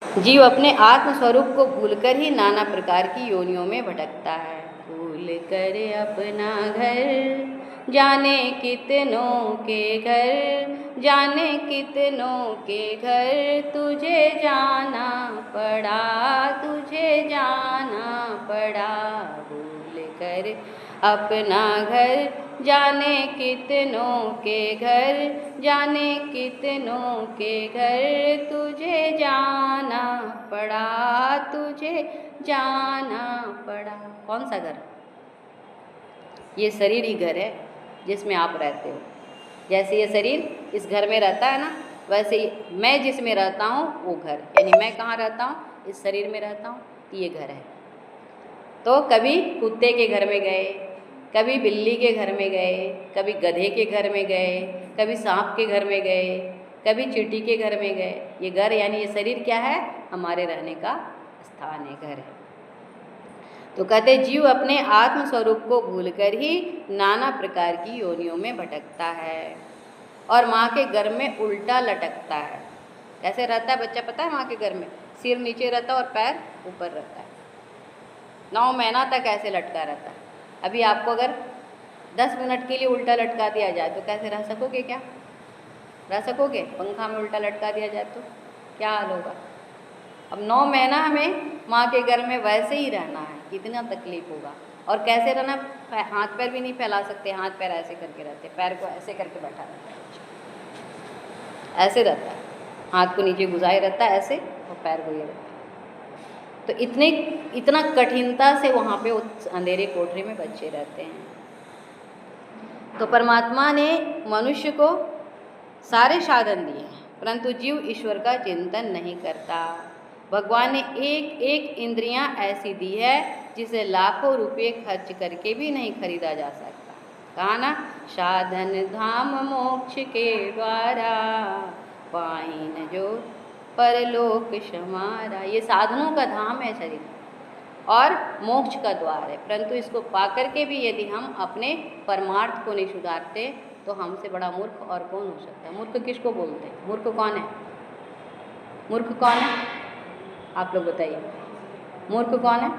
जीव अपने आत्म स्वरूप को भूलकर ही नाना प्रकार की योनियों में भटकता है। भूल कर अपना घर जाने कितनों के घर, जाने कितनों के घर, तुझे जाना पड़ा, तुझे जाना पड़ा। भूल कर अपना घर जाने कितनों के घर, जाने कितनों के घर, तुझे जाना पड़ा, तुझे जाना पड़ा। कौन सा घर? ये शरीर ही घर है जिसमें आप रहते हो। जैसे ये शरीर इस घर में रहता है ना, वैसे ही मैं जिसमें रहता हूँ वो घर, यानी मैं कहाँ रहता हूँ? इस शरीर में रहता हूँ, ये घर है। तो कभी कुत्ते के घर में गए, कभी बिल्ली के घर में गए, कभी गधे के घर में गए, कभी सांप के घर में गए, कभी चींटी के घर में गए। ये घर यानी ये शरीर क्या है? हमारे रहने का स्थान है, घर है। तो कहते जीव अपने आत्म स्वरूप को भूलकर ही नाना प्रकार की योनियों में भटकता है और माँ के घर में उल्टा लटकता है। कैसे रहता है बच्चा पता है? माँ के घर में सिर नीचे रहता है और पैर ऊपर रहता है। 9 महीना तक ऐसे लटका रहता है। अभी आपको अगर 10 मिनट के लिए उल्टा लटका दिया जाए तो कैसे रह सकोगे? क्या रह सकोगे? पंखा में उल्टा लटका दिया जाए तो क्या हाल होगा? अब 9 महीना हमें माँ के घर में वैसे ही रहना है, कितना तकलीफ होगा। और कैसे रहना? हाथ पैर भी नहीं फैला सकते, हाथ पैर ऐसे करके रहते, पैर को ऐसे करके बैठा रहता है, ऐसे रहता है, हाथ को नीचे घुसाए रहता है ऐसे और पैर को ये रहता है। तो इतना कठिनता से वहाँ पे उस अंधेरे कोठरी में बच्चे रहते हैं। तो परमात्मा ने मनुष्य को सारे साधन दिए हैं, परंतु जीव ईश्वर का चिंतन नहीं करता। भगवान ने एक एक इंद्रियां ऐसी दी है जिसे लाखों रुपये खर्च करके भी नहीं खरीदा जा सकता। कहा ना, साधन धाम मोक्ष के द्वारा, पाइन जो परलोक समारा। ये साधनों का धाम है शरीर और मोक्ष का द्वार है, परंतु इसको पाकर के भी यदि हम अपने परमार्थ को नहीं सुधारते तो हमसे बड़ा मूर्ख और कौन हो सकता है? मूर्ख किसको बोलते हैं? मूर्ख कौन है? मूर्ख कौन है? आप लोग बताइए, मूर्ख कौन है?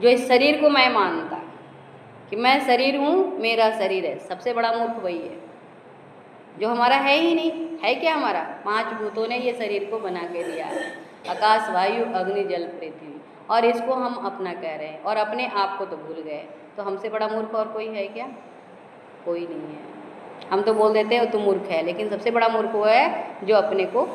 जो इस शरीर को मैं मानता कि मैं शरीर हूँ, मेरा शरीर है, सबसे बड़ा मूर्ख वही है जो हमारा है ही नहीं। है क्या हमारा? 5 भूतों ने ये शरीर को बना के दिया है, आकाश वायु अग्नि जल पृथ्वी, और इसको हम अपना कह रहे हैं और अपने आप को तो भूल गए। तो हमसे बड़ा मूर्ख और कोई है क्या? कोई नहीं है। हम तो बोल देते हैं तो मूर्ख है, लेकिन सबसे बड़ा मूर्ख वो है जो अपने को